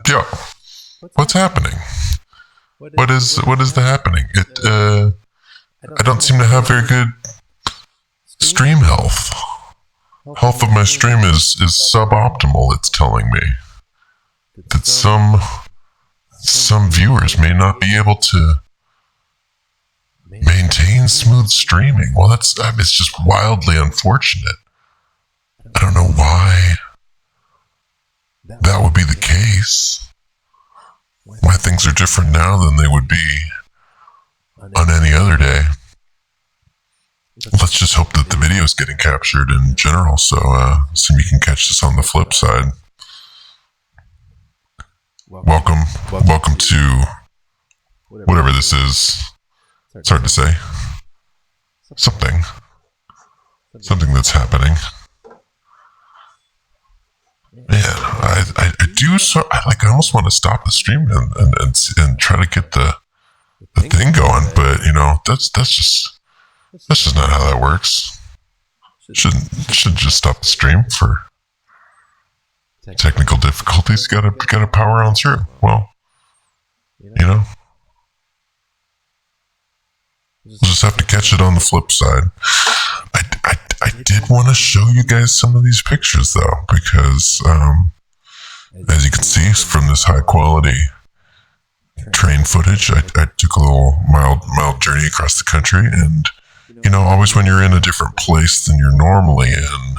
Yo. What's happening? What is the happening? I don't seem to have very good stream health. Health of my stream is suboptimal, it's telling me. That some viewers may not be able to maintain smooth streaming. Well, it's just wildly unfortunate. I don't know why that would be the case. Why things are different now than they would be on any other day. Let's just hope that the video is getting captured in general, so you can catch this on the flip side. Welcome to whatever this is. It's hard to say. Something that's happening. Man, I almost want to stop the stream and try to get the thing going, but that's just not how that works. Should just stop the stream for technical difficulties. Gotta power on through. Well, we'll just have to catch it on the flip side. I did want to show you guys some of these pictures though, because as you can see from this high quality train footage, I took a little mild journey across the country, and always when you're in a different place than you're normally in,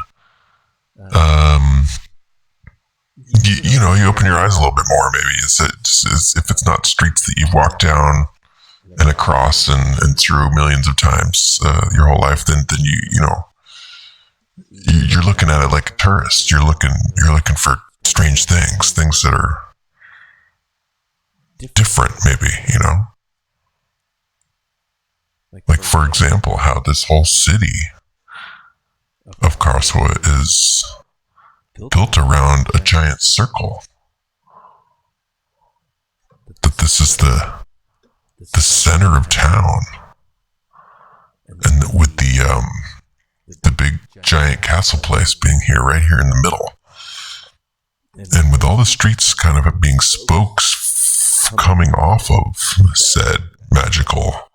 you open your eyes a little bit more. Maybe if it's not streets that you've walked down and across and through millions of times your whole life, then you're looking at it like a tourist. You're looking for strange things that are different, maybe, Like, for example, how this whole city of Karlsruhe is built around a giant circle. That this is the center of town. And with the big giant castle place being right here in the middle. And with all the streets kind of being spokes coming off of said magical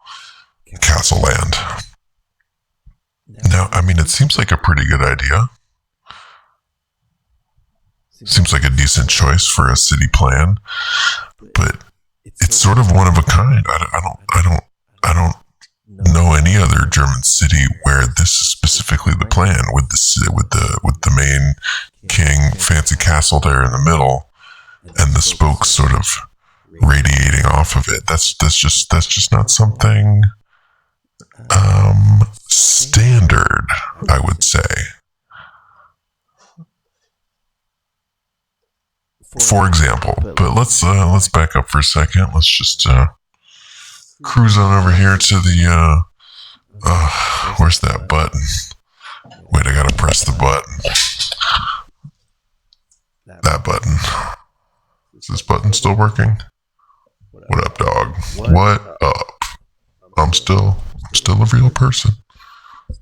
castle land. Now, it seems like a pretty good idea. Seems like a decent choice for a city plan, but it's sort of one of a kind. I don't know any other German city where this is specifically the plan, with the main king fancy castle there in the middle, and the spokes sort of radiating off of it. That's just not something standard, I would say. For example, but let's back up for a second. Let's just cruise on over here to the where's that button? Wait, I gotta press the button. That button. Is this button still working? What up, dog? What up? I'm still a real person.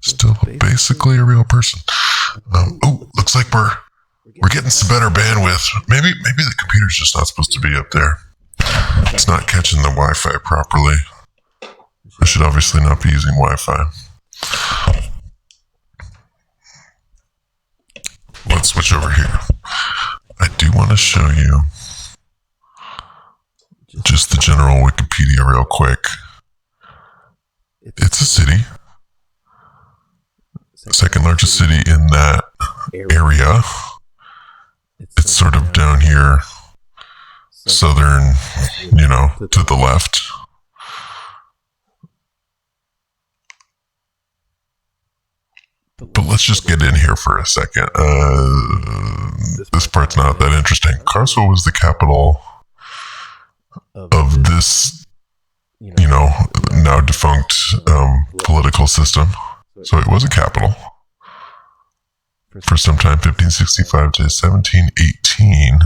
Still basically a real person. Oh, looks like we're getting some better bandwidth. Maybe the computer's just not supposed to be up there. It's not catching the Wi-Fi properly. I should obviously not be using Wi-Fi. Let's switch over here. I do want to show you just the general Wikipedia real quick. It's a city. Second largest city in that area. It's sort of down here, southern, to the left. But let's just get in here for a second. This part's not that interesting. Karlsruhe was the capital of this, now defunct political system. So it was a capital for some time, 1565 to 1718.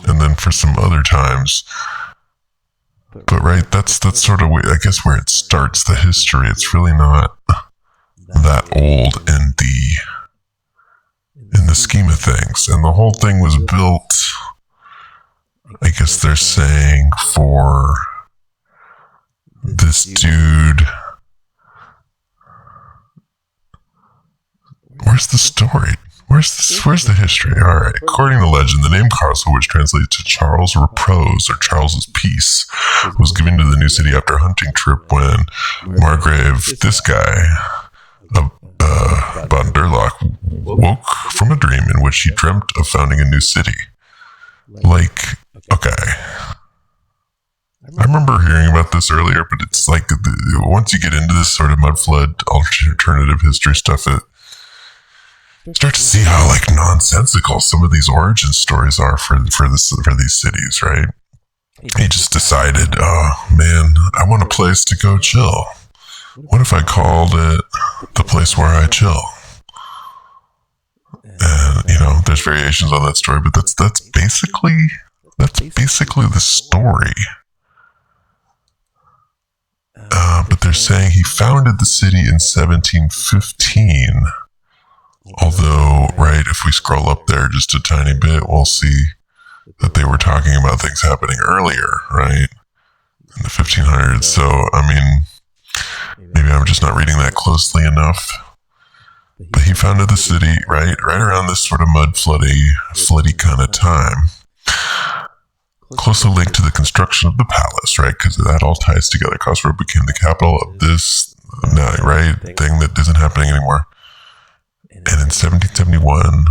And then for some other times. But right, that's sort of, I guess, where it starts, the history. It's really not that old in the scheme of things. And the whole thing was built, I guess they're saying, for this dude. Where's the story? Where's the history? All right. According to legend, the name Karlsruhe, which translates to Charles' Repose or Charles's Peace, was given to the new city after a hunting trip when Margrave, this guy, von Durlach, woke from a dream in which he dreamt of founding a new city. Okay. I remember hearing about this earlier, but it's like once you get into this sort of mud flood alternative history stuff, you start to see how nonsensical some of these origin stories are for these cities, right? He just decided, oh man, I want a place to go chill. What if I called it the place where I chill? And there's variations on that story, but that's basically the story. But they're saying he founded the city in 1715. Although, right, if we scroll up there just a tiny bit, we'll see that they were talking about things happening earlier, right? In the 1500s. So, maybe I'm just not reading that closely enough. But he founded the city right around this sort of mud floody kind of time. Closely linked to the construction of the palace, right? Because that all ties together. Karlsruhe became the capital of this, thing that isn't happening anymore. And in 1771,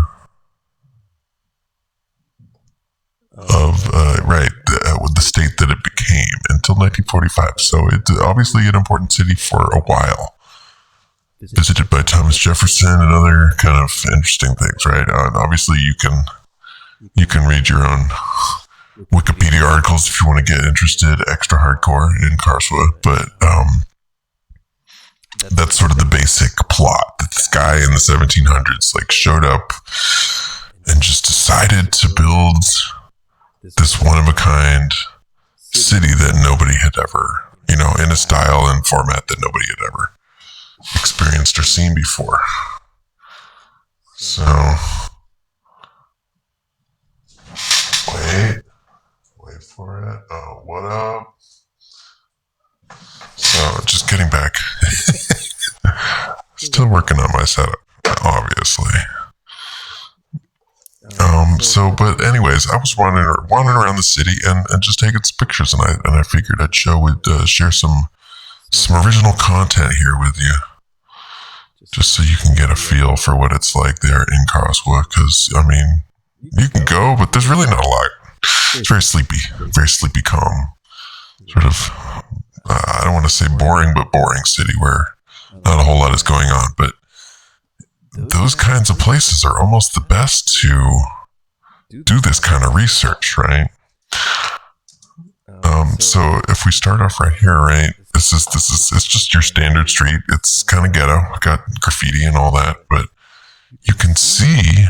with the state that it became until 1945. So it's obviously an important city for a while. Visited by Thomas Jefferson and other kind of interesting things, right? Obviously, you can read your own Wikipedia articles if you want to get interested, extra hardcore in Karlsruhe, but that's sort of the basic plot. That this guy in the 1700s showed up and just decided to build this one-of-a-kind city that nobody had ever, in a style and format that nobody had ever experienced or seen before. So, wait for it. Oh, what up? So, just getting back. Still working on my setup, obviously. But anyways, I was wandering around the city and just taking some pictures, and I figured I'd share some original content here with you. just so you can get a feel for what it's like there in Karlsruhe. Because, I mean, you can go, but there's really not a lot. It's very sleepy, calm. Sort of, I don't want to say boring, but boring city where not a whole lot is going on. But those kinds of places are almost the best to do this kind of research, right? So if we start off right here, right, it's just your standard street. It's kind of ghetto. Got graffiti and all that, but you can see,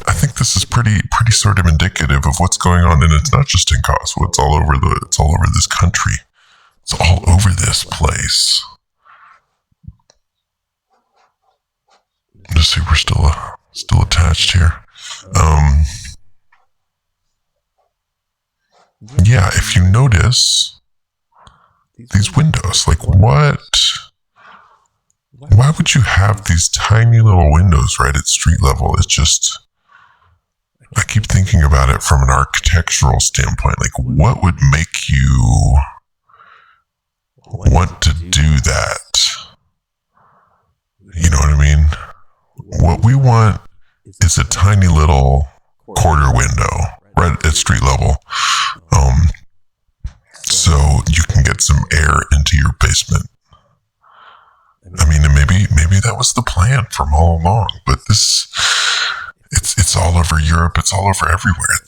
I think this is pretty sort of indicative of what's going on, and it's not just in Karlsruhe. It's all over this country. It's all over this place. Let's see, we're still attached here. Yeah, if you notice these windows, like why would you have these tiny little windows right at street level? It's just, I keep thinking about it from an architectural standpoint. Like, what would make you want to do that? You know what I mean? What we want is a tiny little quarter window right at street level, so you can get some air into your basement. I mean, maybe that was the plan from all along, but it's all over Europe. It's all over everywhere.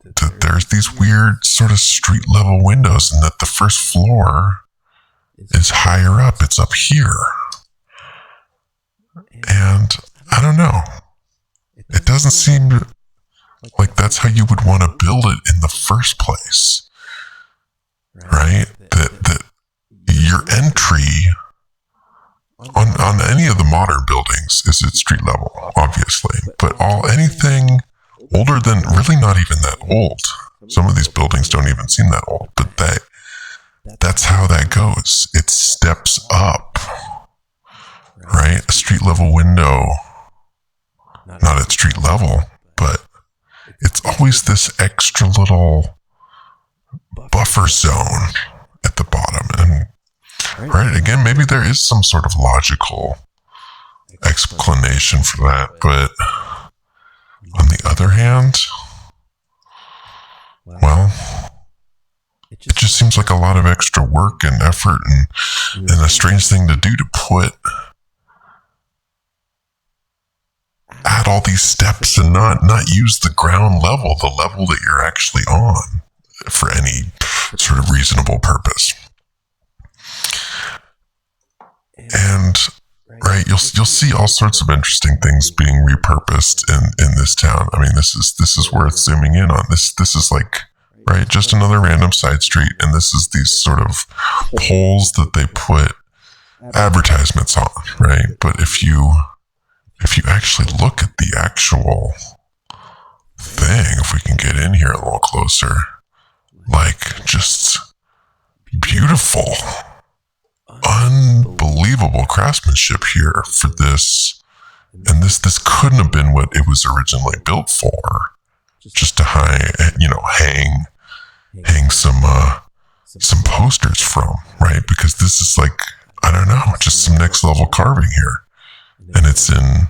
That there's these weird sort of street level windows, and that the first floor is higher up. It's up here, and I don't know. It doesn't seem like that's how you would want to build it in the first place, right? That your entry on any of the modern buildings is at street level, obviously, but anything older than, really not even that old. Some of these buildings don't even seem that old, but that's how that goes. It steps up, right? A street level window, not at street level, but it's always this extra little buffer zone at the bottom. And right, again, maybe there is some sort of logical explanation for that, but on the other hand, well, it just seems like a lot of extra work and effort and a strange thing to do to add all these steps and not use the ground level, the level that you're actually on, for any sort of reasonable purpose. And right, you'll see all sorts of interesting things being repurposed in this town. I mean, this is worth zooming in on. This is like, right, just another random side street, and this is these sort of poles that they put advertisements on, right? But if you actually look at the actual thing, if we can get in here a little closer, like, just beautiful, unbelievable craftsmanship here for this. And this couldn't have been what it was originally built for, just to hang some posters from, right? Because this is like, I don't know, just some next level carving here. And it's in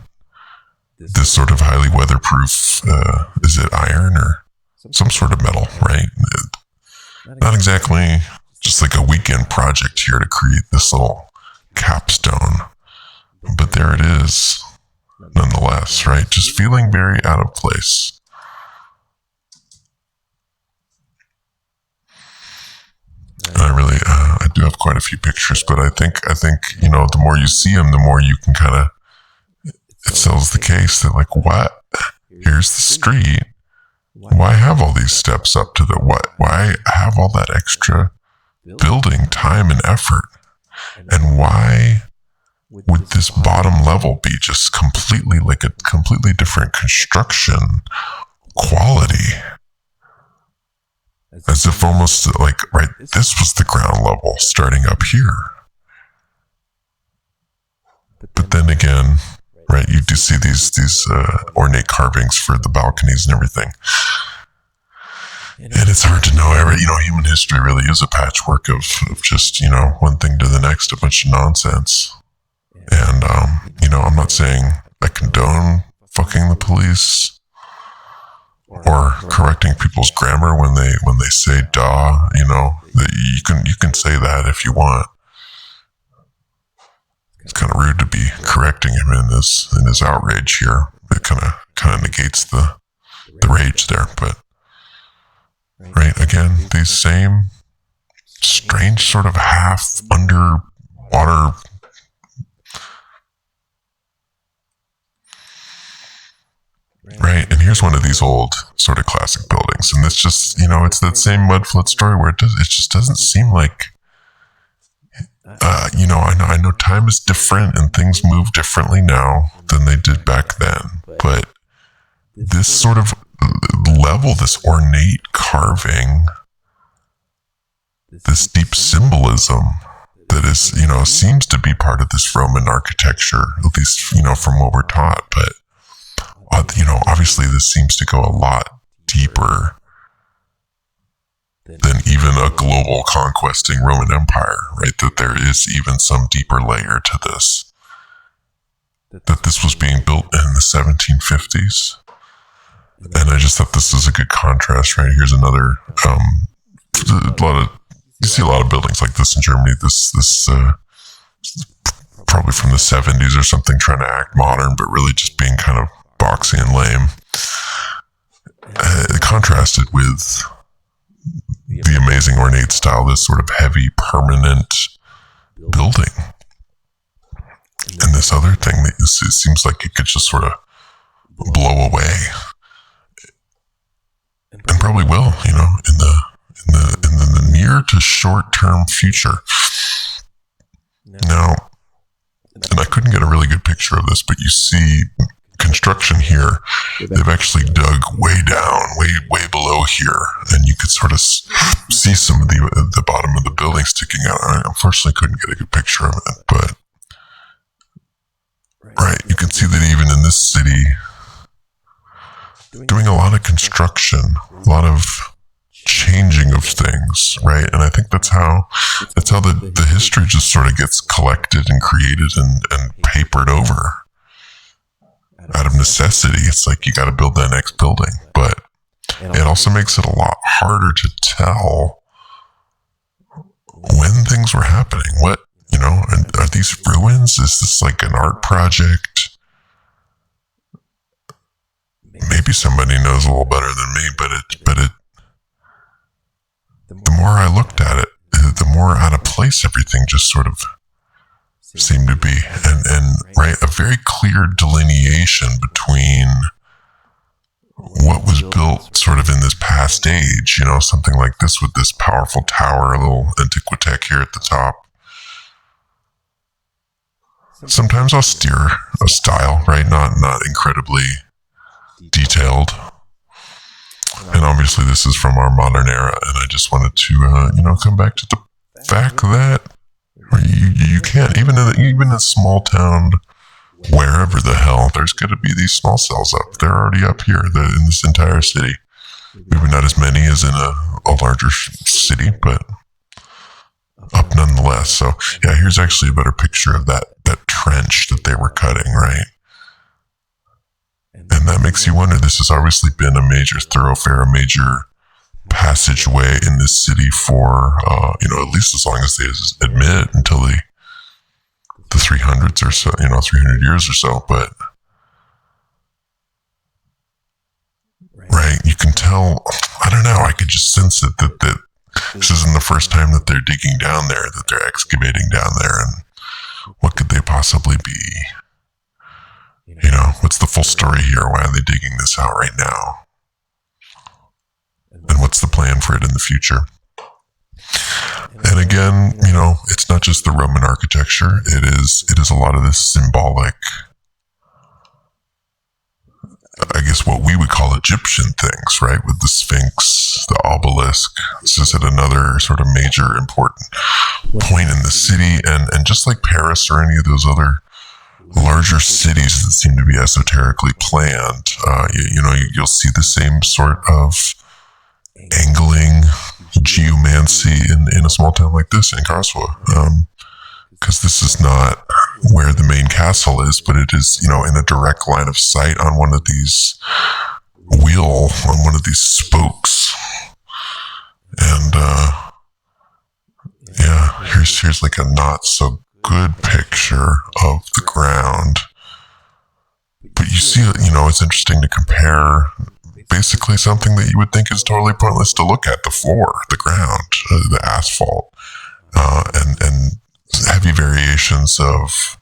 this sort of highly weatherproof, is it iron or some sort of metal, right? Not exactly just like a weekend project here to create this little capstone, but there it is nonetheless, right? Just feeling very out of place. And I do have quite a few pictures, but I think, the more you see them, the more you can kind of, it sells the case that, like, what? Here's the street. Why have all these steps up to the what? Why have all that extra building time and effort? And why would this bottom level be just completely like a completely different construction quality? As if almost like, right, this was the ground level starting up here. But then again, right, you do see these ornate carvings for the balconies and everything. And it's hard to know. Human history really is a patchwork of just, one thing to the next, a bunch of nonsense. And, I'm not saying I condone fucking the police or correcting people's grammar when they say "da." That you can say that if you want. It's kind of rude to be correcting him in his outrage here. It kind of negates the rage there, but. Right, again, these same strange sort of half underwater right, and here's one of these old sort of classic buildings, and it's just, it's that same mud flood story where it just doesn't seem like I know time is different and things move differently now than they did back then, but this sort of level, this ornate carving, this deep symbolism that is, seems to be part of this Roman architecture, at least, from what we're taught. But, obviously this seems to go a lot deeper than even a global conquesting Roman Empire, right? That there is even some deeper layer to this. That this was being built in the 1750s. And I just thought this is a good contrast, right? Here's another, you see a lot of buildings like this in Germany. This probably from the 70s or something, trying to act modern, but really just being kind of boxy and lame. Contrasted with the amazing ornate style, this sort of heavy, permanent building. And this other thing that it seems like it could just sort of blow away. And probably will, in the near to short-term future. Now, and I couldn't get a really good picture of this, but you see construction here. They've actually dug way down, way below here, and you could sort of see some of the bottom of the building sticking out. I unfortunately couldn't get a good picture of it, but right, you can see that even in this city, doing a lot of construction, a lot of changing of things, right? And I think that's how the history just sort of gets collected and created and papered over out of necessity. It's like you got to build that next building, but it also makes it a lot harder to tell when things were happening. What, and are these ruins? Is this like an art project? Maybe somebody knows a little better than me, but the more I looked at it, the more out of place everything just sort of seemed to be. And right, a very clear delineation between what was built sort of in this past age, something like this with this powerful tower, a little antiquitech here at the top. Sometimes austere a style, right? Not incredibly detailed. And obviously this is from our modern era, and I just wanted to come back to the fact that you can't, even in a small town, wherever the hell, there's got to be these small cells up. They're already up here in this entire city. Maybe not as many as in a larger city, but up nonetheless. So yeah, here's actually a better picture of that trench that they were cutting, right? And that makes you wonder, this has obviously been a major thoroughfare, a major passageway in this city for, at least as long as they admit, until the 300s or so, 300 years or so. But, right, you can tell, I don't know, I could just sense it that this isn't the first time that they're digging down there, that they're excavating down there, and what could they possibly be? What's the full story here? Why are they digging this out right now? And what's the plan for it in the future? And again, it's not just the Roman architecture. It is a lot of this symbolic, I guess what we would call Egyptian things, right? With the Sphinx, the obelisk. This is at another sort of major important point in the city. And just like Paris or any of those other larger cities that seem to be esoterically planned, you'll see the same sort of angling geomancy in a small town like this in Karlsruhe. Because this is not where the main castle is, but it is, in a direct line of sight on one of these on one of these spokes. And, here's like a not so good picture of the ground. But you see, it's interesting to compare basically something that you would think is totally pointless to look at, the floor, the ground, the asphalt, and heavy variations of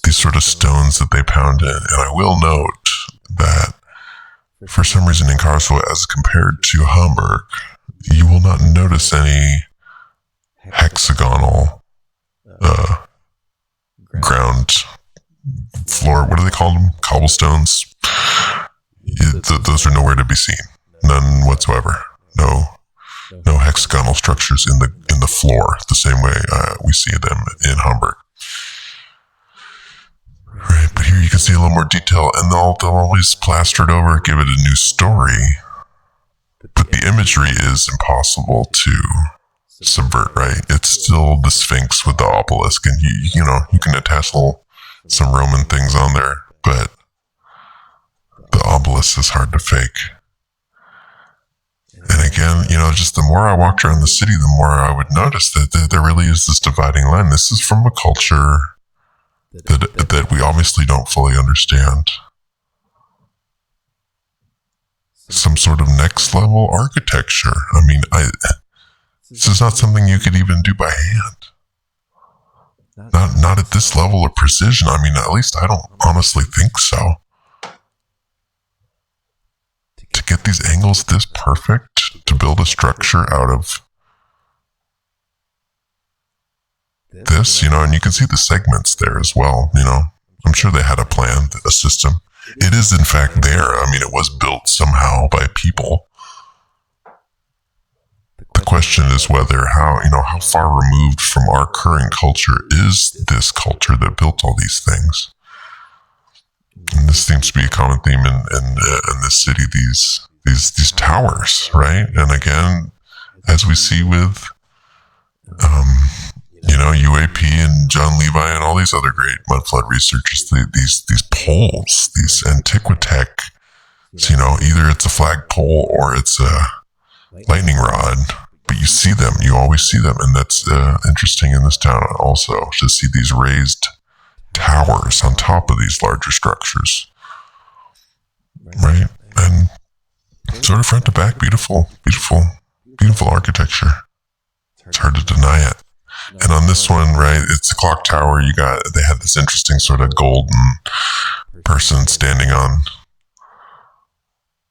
these sort of stones that they pound in. And I will note that for some reason in Karlsruhe, as compared to Hamburg, you will not notice any hexagonal ground floor. What do they call them? Cobblestones. Those are nowhere to be seen. None whatsoever. No hexagonal structures in the floor, the same way we see them in Hamburg. Right, but here you can see a little more detail, and they'll always plaster it over, give it a new story. But the imagery is impossible to subvert, right? It's still the Sphinx with the obelisk, and you can attach some Roman things on there, but the obelisk is hard to fake. And again, just the more I walked around the city, the more I would notice that there really is this dividing line. This is from a culture that we obviously don't fully understand. Some sort of next level architecture. I mean, this is not something you could even do by hand. Not at this level of precision. I mean, at least I don't honestly think so. To get these angles this perfect, to build a structure out of this, and you can see the segments there as well, I'm sure they had a plan, a system. It is in fact there. I mean, it was built somehow by people. The question is how far removed from our current culture is this culture that built all these things? And this seems to be a common theme in this city, these towers, right? And again, as we see with, UAP and John Levi and all these other great mudflood researchers, these poles, these Antiquitech, either it's a flagpole or it's a lightning rod, but you see them, you always see them, and that's interesting in this town also, to see these raised towers on top of these larger structures, right? And sort of front to back, beautiful architecture. It's hard to deny it. And on this one, right, it's a clock tower. They had this interesting sort of golden person standing on,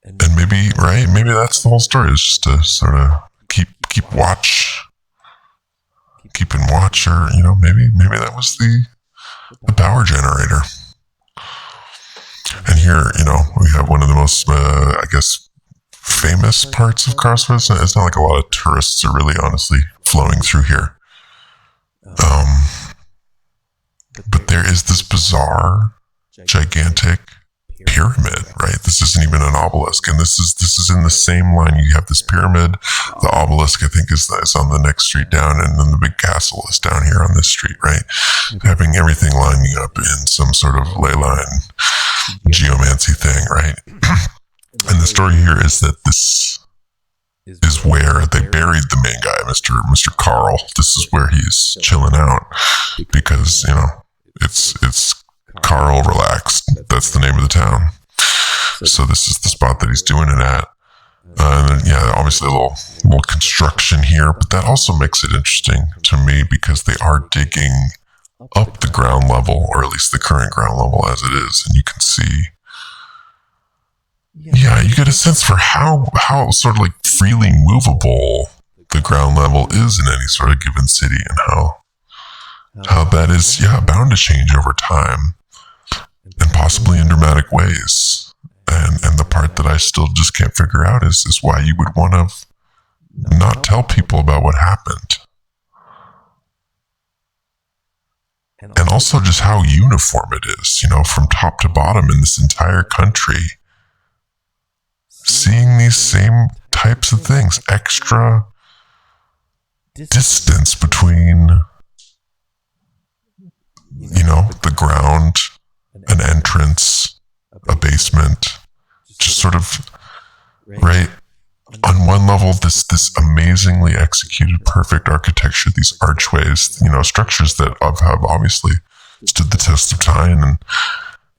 and maybe that's the whole story. Is just to sort of keep watch, or maybe that was the power generator. And here, we have one of the most, famous parts of Karlsruhe. It's not like a lot of tourists are really honestly flowing through here. But there is this bizarre, gigantic pyramid, right? This isn't even an obelisk, and this is in the same line. You have this pyramid. The obelisk, I think, is on the next street down, and then the big castle is down here on this street, right? Having everything lining up in some sort of ley line geomancy thing, right? And the story here is that this is where they buried the main guy, Mr. Karl. This is where he's chilling out because, it's Karl Relaxed. That's the name of the town. So this is the spot that he's doing it at. And then, obviously a little construction here, but that also makes it interesting to me because they are digging up the ground level, or at least the current ground level as it is. And you can see, you get a sense for how sort of like freely movable the ground level is in any sort of given city, and how that is, bound to change over time, and possibly in dramatic ways. And the part that I still just can't figure out is why you would want to not tell people about what happened. And also just how uniform it is, from top to bottom in this entire country. Seeing these same types of things, extra distance between, the ground, an entrance, a basement, just sort of, right? On one level, this amazingly executed, perfect architecture, these archways, structures that have obviously stood the test of time,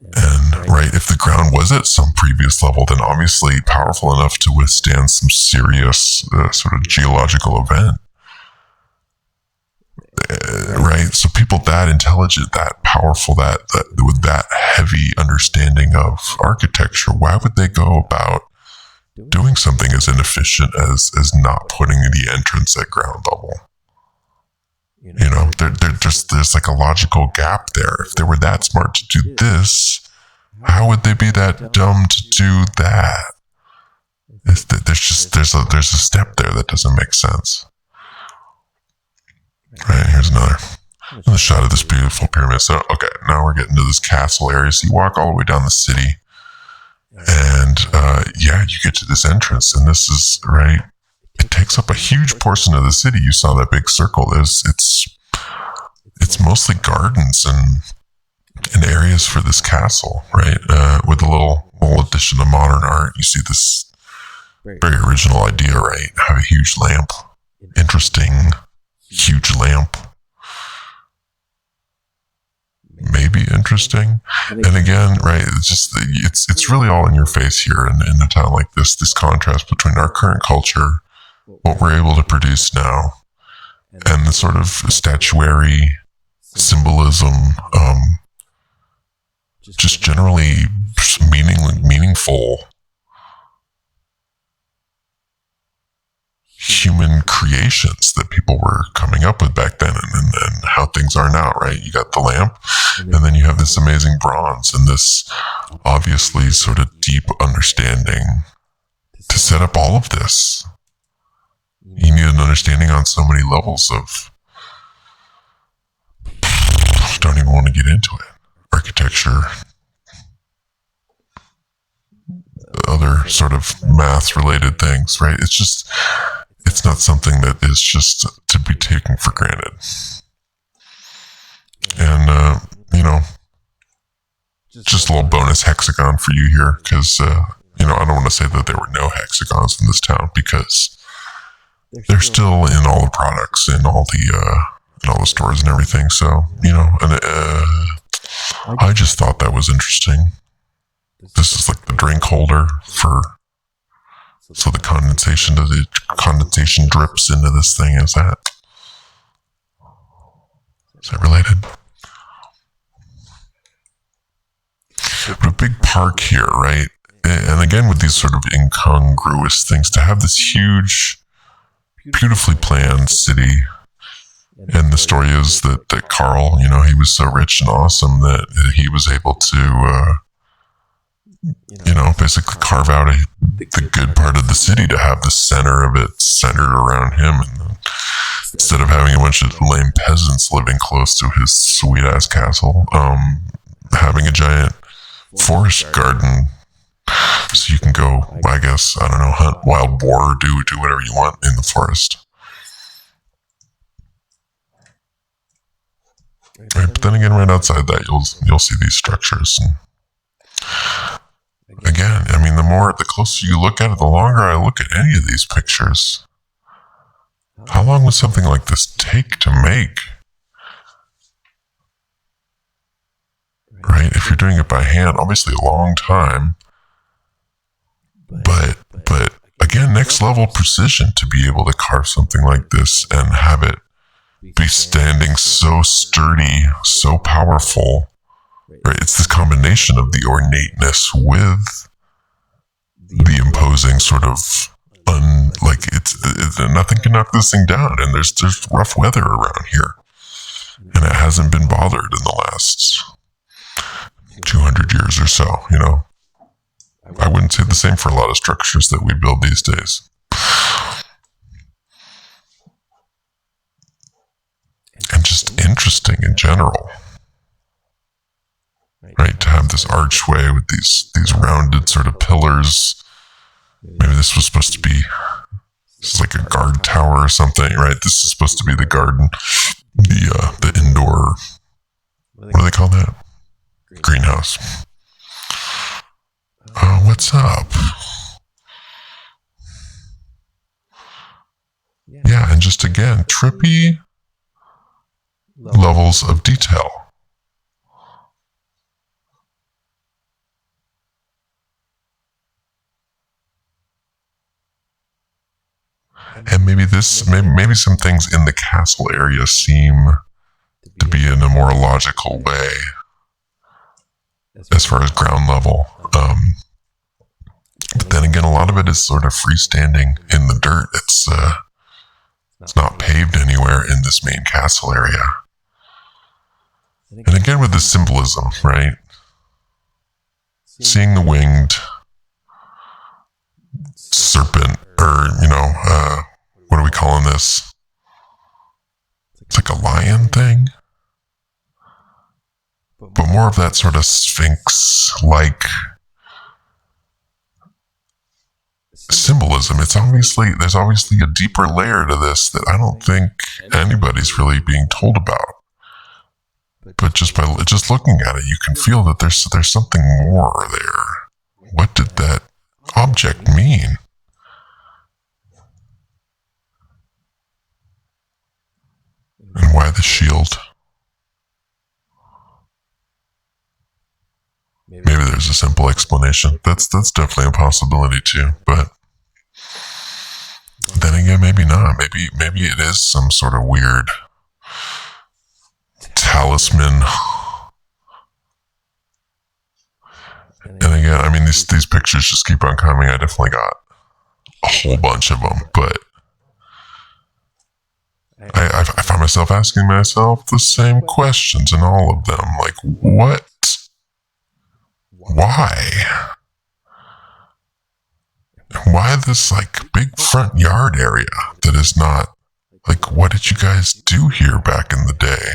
and right, if the ground was at some previous level, then obviously powerful enough to withstand some serious sort of geological event. Right, so people that intelligent, that powerful, that with that heavy understanding of architecture, why would they go about doing something as inefficient as not putting the entrance at ground level? There's like a logical gap there. If they were that smart to do this, how would they be that dumb to do that? There's a step there that doesn't make sense. Right, here's another shot of this beautiful pyramid. So, okay, now we're getting to this castle area. So you walk all the way down the city, and you get to this entrance, and this is, right, it takes up a huge portion of the city. You saw that big circle. It's mostly gardens and areas for this castle, right, with a little addition of modern art. You see this very original idea, right? Have a huge lamp. Interesting. Huge lamp. Maybe interesting. And again, right, it's really all in your face here in a town like this contrast between our current culture, what we're able to produce now, and the sort of statuary symbolism, just generally meaningful human creations that people were coming up with back then, and how things are now, right? You got the lamp, and then you have this amazing bronze and this obviously sort of deep understanding to set up all of this. You need an understanding on so many levels of, don't even want to get into it. Architecture, other sort of math-related things, right? It's not something that is just to be taken for granted. And, just a little bonus hexagon for you here, because, I don't want to say that there were no hexagons in this town, because they're still in all the products, in all the stores and everything. So, and I just thought that was interesting. This is like the drink holder so the condensation drips into this thing. Is that related? But a big park here, right? And again, with these sort of incongruous things, to have this huge, beautifully planned city. And the story is that Karl, he was so rich and awesome that he was able to, basically carve out the good part of the city to have the center of it centered around him. And instead of having a bunch of lame peasants living close to his sweet-ass castle, having a giant forest garden so you can go, I guess, hunt wild boar, do whatever you want in the forest. Right, but then again, right outside that, you'll see these structures. And again, the closer you look at it, the longer I look at any of these pictures. How long would something like this take to make? Right, if you're doing it by hand, obviously a long time. But again, next level precision to be able to carve something like this and have it be standing so sturdy, so powerful. Right? It's this combination of the ornateness with the imposing sort of nothing can knock this thing down, and there's rough weather around here, and it hasn't been bothered in the last 200 years or so. I wouldn't say the same for a lot of structures that we build these days. And just interesting in general, right? To have this archway with these rounded sort of pillars, Maybe this was supposed to be, this is like a guard tower or something, right? This is supposed to be the garden, the indoor, what do they call that? Greenhouse. What's up? Yeah, and just again, trippy levels of detail. And maybe maybe some things in the castle area seem to be in a more logical way as far as ground level. But then again, a lot of it is sort of freestanding in the dirt. It's not paved anywhere in this main castle area. And again, with the symbolism, right? Seeing the winged serpent, or, what are we calling this? It's like a lion thing. But more of that sort of sphinx-like symbolism. There's obviously a deeper layer to this that I don't think anybody's really being told about. But just looking at it, you can feel that there's something more there. What did that object mean? And why the shield? Maybe there's a simple explanation. That's definitely a possibility too. But then again, maybe not. Maybe it is some sort of weird talisman. And again, I mean, these pictures just keep on coming. I definitely got a whole bunch of them, but I find myself asking myself the same questions in all of them. Like, what? Why? Why this, like, big front yard area that is not, like, what did you guys do here back in the day?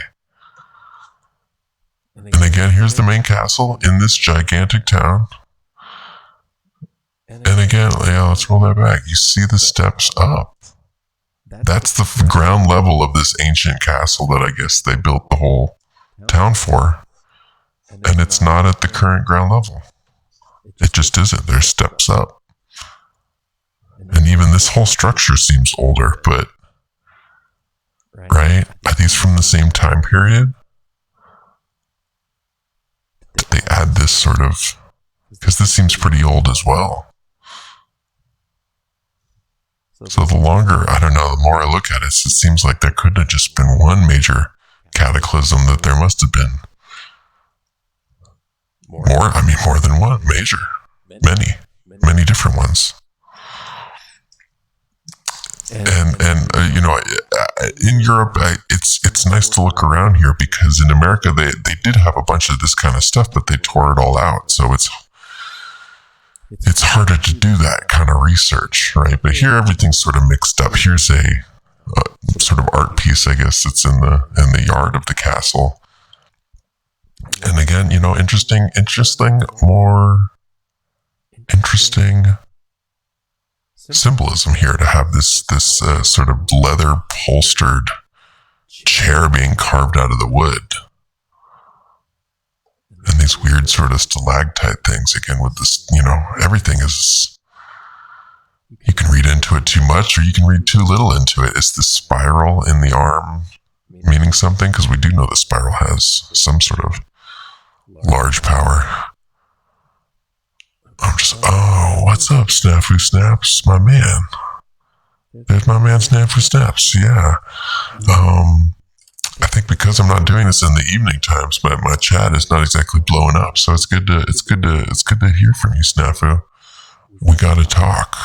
And again, here's the main castle in this gigantic town. And again, yeah, let's roll that back. You see the steps up. That's the ground level of this ancient castle that I guess they built the whole town for. And it's not at the current ground level. It just isn't. There's steps up. And even this whole structure seems older, but, right? Are these from the same time period? Did they add this sort of, because this seems pretty old as well. So the longer, I don't know, the more I look at it, it seems like there couldn't have just been one major cataclysm, that there must have been more than one major. Many different ones. And in Europe, it's nice to look around here, because in America, they did have a bunch of this kind of stuff, but they tore it all out. So it's harder to do that kind of research, right? But here, everything's sort of mixed up. Here's a sort of art piece, I guess. It's in the yard of the castle. And again, more interesting symbolism here, to have this sort of leather upholstered chair being carved out of the wood. And these weird sort of stalactite things, again, with this, everything is, you can read into it too much, or you can read too little into it. Is the spiral in the arm meaning something? Because we do know the spiral has some sort of large power. What's up, Snafu Snaps? My man. There's my man, Snafu Snaps. Yeah. I think because I'm not doing this in the evening times, my chat is not exactly blowing up. So it's good to hear from you, Snafu. We gotta talk.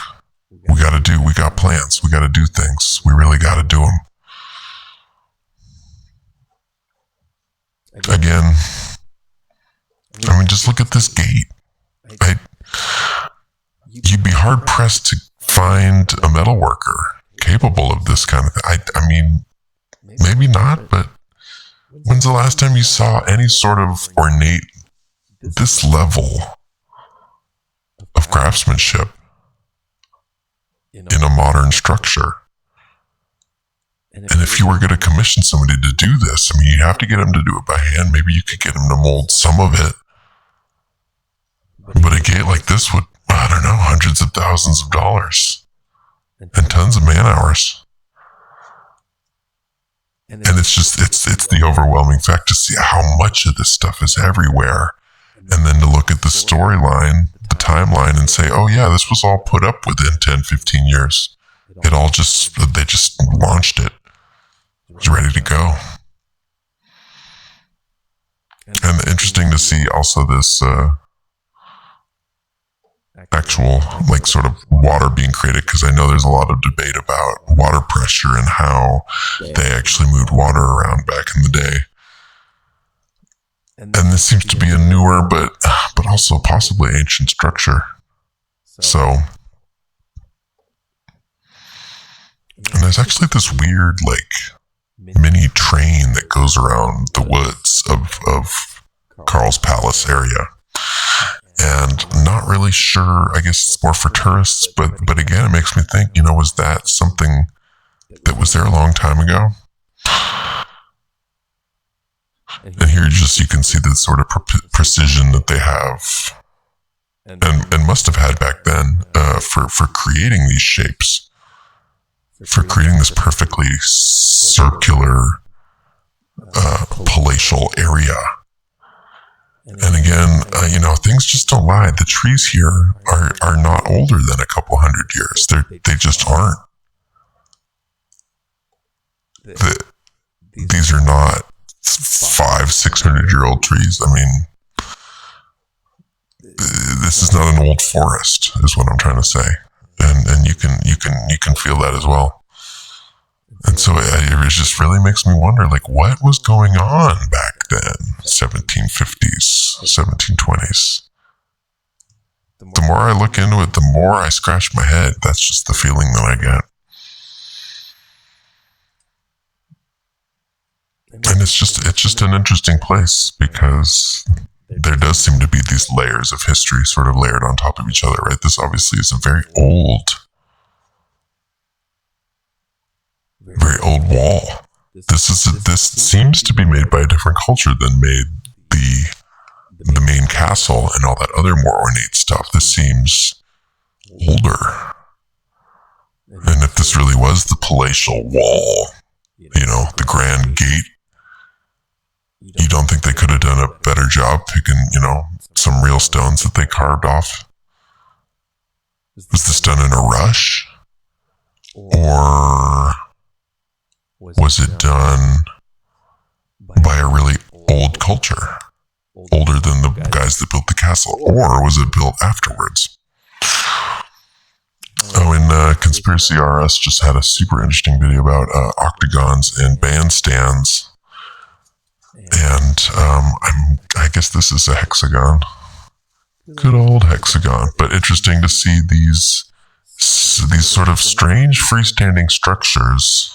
We got plans. We gotta do things. We really gotta do them. Again, I mean, just look at this gate. You'd be hard pressed to find a metal worker capable of this kind of thing. I mean, maybe not, but when's the last time you saw any sort of ornate, this level of craftsmanship? in a modern structure. And if you were going to commission somebody to do this, I mean, you have to get them to do it by hand. Maybe you could get them to mold some of it. But a gate like this would, I don't know, hundreds of thousands of dollars and tons of man hours. And it's just, it's the overwhelming fact to see how much of this stuff is everywhere. And then to look at the storyline, the timeline, and say, oh yeah, this was all put up within 10, 15 years. They just launched it. It was ready to go. And interesting to see also this actual, like, sort of water being created, because I know there's a lot of debate about water pressure and how they actually moved water around back in the day. And this seems to be a newer, but also possibly ancient structure. So, and there's actually this weird, like, mini train that goes around the woods of Karl's Palace area. And not really sure, I guess it's more for tourists, but again, it makes me think, was that something that was there a long time ago? And here you can see the sort of precision that they have and must have had back then for creating these shapes, for creating this perfectly circular palatial area. And again, things just don't lie. The trees here are not older than a couple hundred years. They just aren't. These are not 500-600-year-old trees. I mean, this is not an old forest, is what I'm trying to say. And you can feel that as well. And so it just really makes me wonder, like, what was going on back then, 1750s, 1720s? The more I look into it, the more I scratch my head. That's just the feeling that I get. And it's just an interesting place, because there does seem to be these layers of history sort of layered on top of each other, right? This obviously is a very old wall. This seems to be made by a different culture than made the main castle and all that other more ornate stuff. This seems older. And if this really was the palatial wall, the grand gate, you don't think they could have done a better job picking, some real stones that they carved off? Was this done in a rush? Or was it done by a really old culture? Older than the guys that built the castle? Or was it built afterwards? Oh, and Conspiracy RS just had a super interesting video about octagons and bandstands. And I guess this is a hexagon. Good old hexagon. But interesting to see these sort of strange freestanding structures.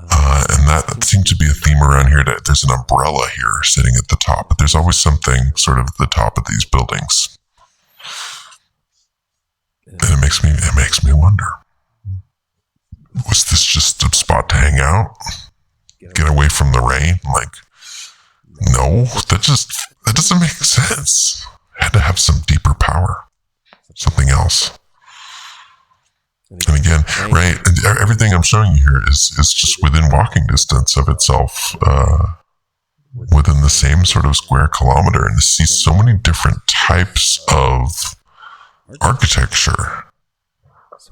And that seems to be a theme around here. There's an umbrella here sitting at the top, but there's always something sort of at the top of these buildings. And it makes me wonder. Was this just a spot to hang out? Get away from the rain? Like, no, that doesn't make sense. It had to have some deeper power. Something else. And again, right, everything I'm showing you here is just within walking distance of itself, within the same sort of square kilometer, and to see so many different types of architecture,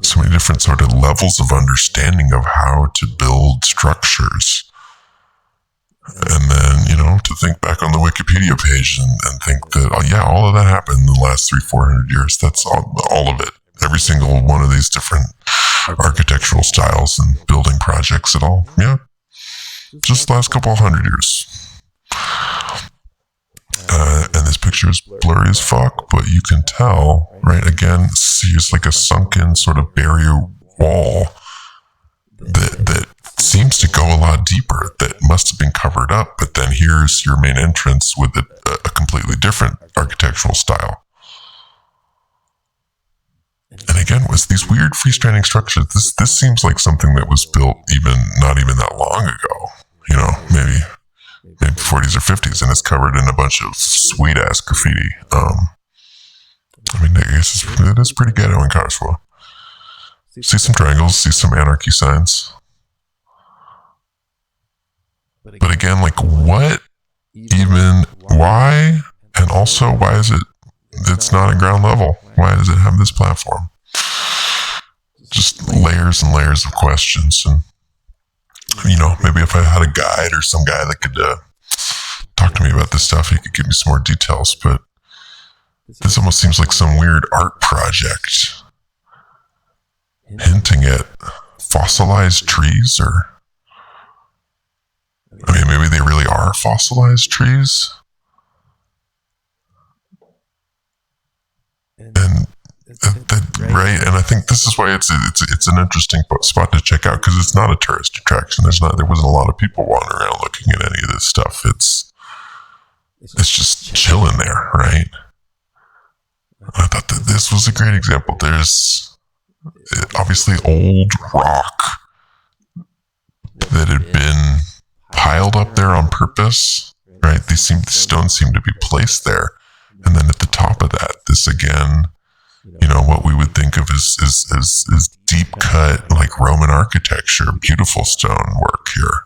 so many different sort of levels of understanding of how to build structures. And then, to think back on the Wikipedia page and think that, oh yeah, all of that happened in the last 300-400 years. That's all of it. Every single one of these different architectural styles and building projects at all. Yeah. Just the last couple of hundred years. And this picture is blurry as fuck, but you can tell, right? Again, see, it's like a sunken sort of barrier wall that seems to go a lot deeper, that must have been covered up. But then here's your main entrance with a completely different architectural style. And again, with these weird freestanding structures, this seems like something that was built not even that long ago. Maybe 40s or 50s, and it's covered in a bunch of sweet ass graffiti. I guess it is pretty ghetto in Karlsruhe. See some triangles, see some anarchy signs. But again, like, what even, why, and also why is it's not at ground level? Why does it have this platform? Just layers and layers of questions. And, maybe if I had a guide or some guy that could talk to me about this stuff, he could give me some more details. But this almost seems like some weird art project hinting at fossilized trees, or maybe they really are fossilized trees. And right, and I think this is why it's an interesting spot to check out, because it's not a tourist attraction. There wasn't a lot of people wandering around looking at any of this stuff. It's just chilling there, right? I thought that this was a great example. There's obviously old rock that had been piled up there on purpose, right? These stones seem to be placed there. And then at the top of that, this again, what we would think of as deep cut, like Roman architecture, beautiful stone work here.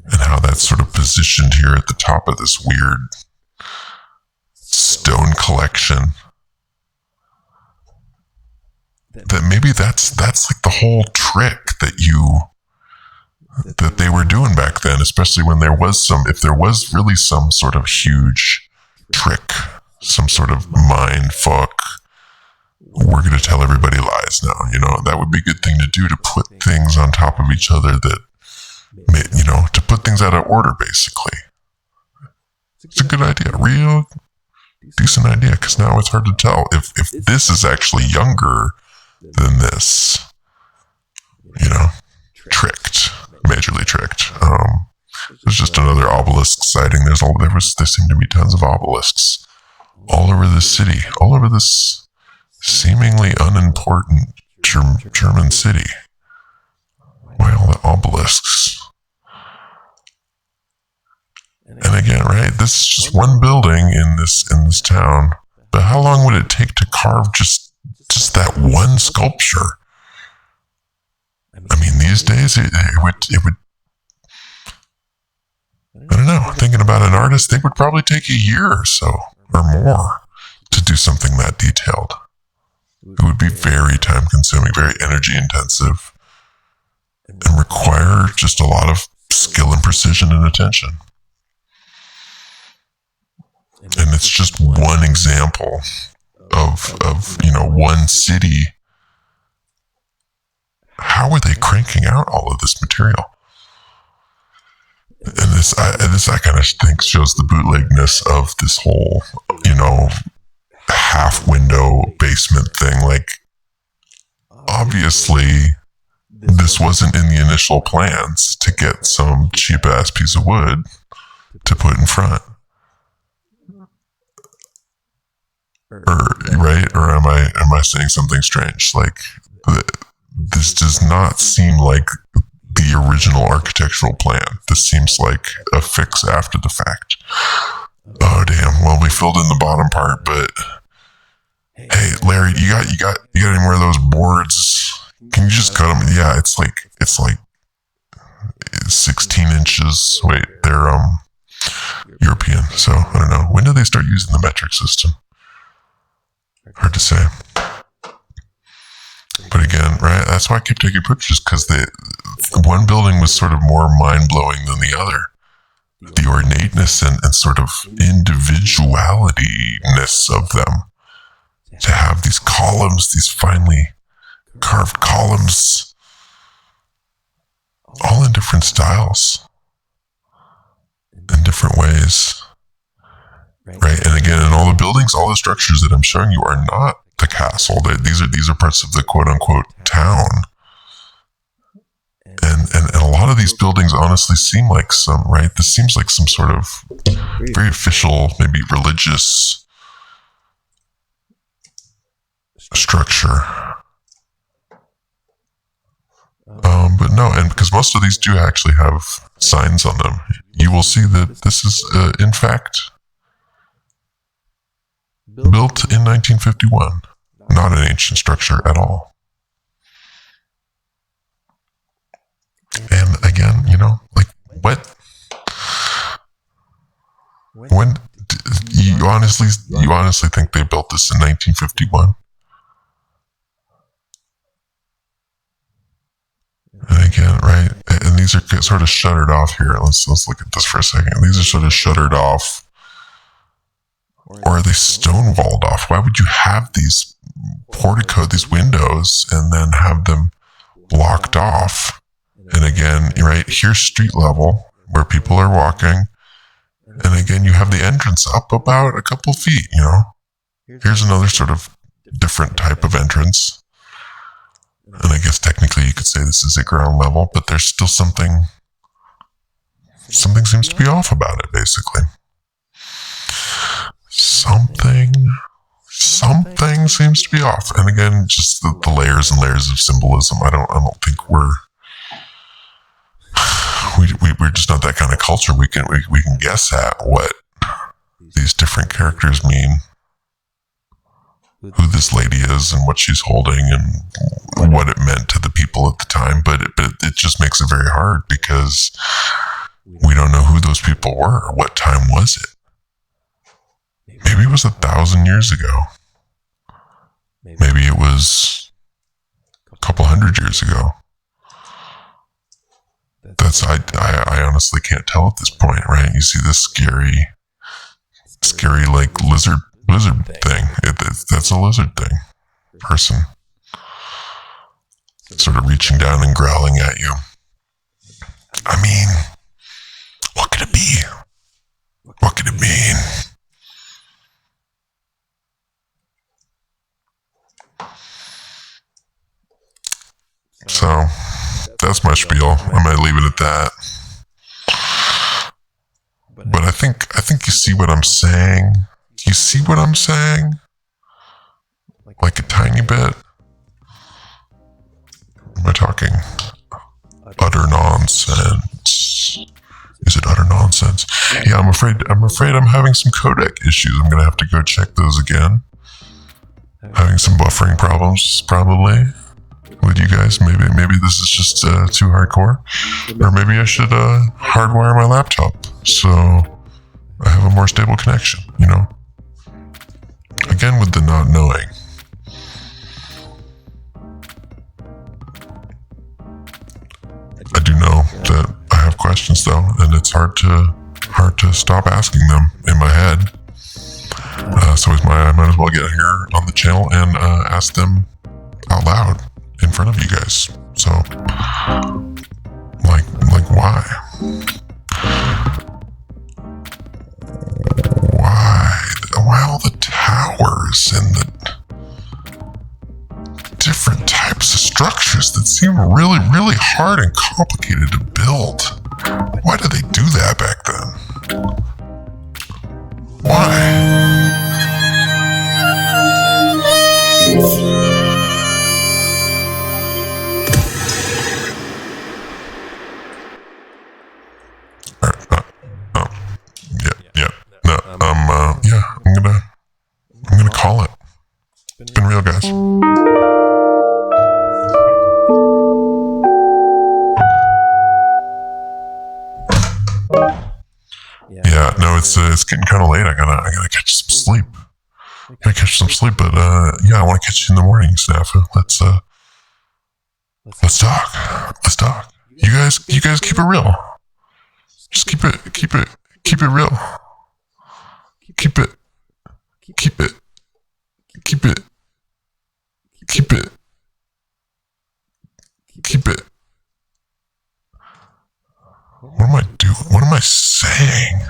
And how that's sort of positioned here at the top of this weird stone collection. That maybe that's like the whole trick that they were doing back then, especially when if there was really some sort of huge trick, some sort of mind fuck, we're going to tell everybody lies now. That would be a good thing to do, to put things on top of each other that, to put things out of order, basically. It's a good idea, real decent idea, because now it's hard to tell if this is actually younger than this, tricked, majorly tricked. There's just another obelisk sighting. There seem to be tons of obelisks all over the city, all over this seemingly unimportant German city. Why all the obelisks? And again, right, this is just one building in this town. But how long would it take to carve just that one sculpture? These days it would. I don't know. Thinking about an artist, they would probably take a year or so or more to do something that detailed. It would be very time consuming, very energy intensive, and require just a lot of skill and precision and attention. And it's just one example of one city. How are they cranking out all of this material? And this I kind of think shows the bootlegness of this whole, half window basement thing. Like, obviously, this wasn't in the initial plans to get some cheap ass piece of wood to put in front. Or am I saying something strange? Like, this does not seem like the original architectural plan. This seems like a fix after the fact. Oh damn! Well, we filled in the bottom part, but hey, Larry, you got any more of those boards? Can you just cut them? Yeah, it's like 16 inches. Wait, they're European, so I don't know. When do they start using the metric system? Hard to say. But again, right, that's why I kept taking pictures, because one building was sort of more mind-blowing than the other. The ornateness and sort of individuality-ness of them. To have these columns, these finely carved columns, all in different styles, in different ways. Right, and again, in all the buildings, all the structures that I'm showing you are not the castle. These are parts of the quote-unquote town. And a lot of these buildings honestly seem like this seems like some sort of very official, maybe religious structure. But no, and because most of these do actually have signs on them, you will see that this is, in fact, built in 1951. Not an ancient structure at all. And again, like, what? When you honestly think they built this in 1951? And again, right? And these are sort of shuttered off here. Let's look at this for a second. These are sort of shuttered off, or are they stone walled off? Why would you have these portico, these windows, and then have them blocked off? And again, right, here's street level where people are walking. And again, you have the entrance up about a couple feet, Here's another sort of different type of entrance. And I guess technically you could say this is at ground level, but there's still something seems to be off about it, basically. Something seems to be off. And again, just the layers and layers of symbolism. I don't think we're just not that kind of culture. We can guess at what these different characters mean, who this lady is and what she's holding and what it meant to the people at the time. But it just makes it very hard because we don't know who those people were. What time was it? Maybe it was 1,000 years ago. Maybe it was a couple hundred years ago. I honestly can't tell at this point, right? You see this scary like lizard thing. That's a lizard thing. Person sort of reaching down and growling at you. I mean, what could it be? What could it mean? So, that's my spiel. I might leave it at that. But I think you see what I'm saying. You see what I'm saying? Like a tiny bit? Am I talking utter nonsense? Is it utter nonsense? Yeah, I'm afraid I'm having some codec issues. I'm gonna have to go check those again. Having some buffering problems, probably. With you guys, maybe this is just too hardcore, or maybe I should hardwire my laptop so I have a more stable connection. Again, with the not knowing. I do know that I have questions though, and it's hard to stop asking them in my head. So I might as well get here on the channel and ask them out loud in front of you guys. So, like why? Why all the towers and the different types of structures that seem really, really hard and complicated to build? Why did they do that back then? Why? I'm gonna call it. It's been real, guys. Yeah, no, it's getting kind of late. I gotta catch some sleep. But yeah, I want to catch you in the morning, Snafu. Let's talk. You guys keep it real. Just keep it real. Keep it. What am I doing? What am I saying?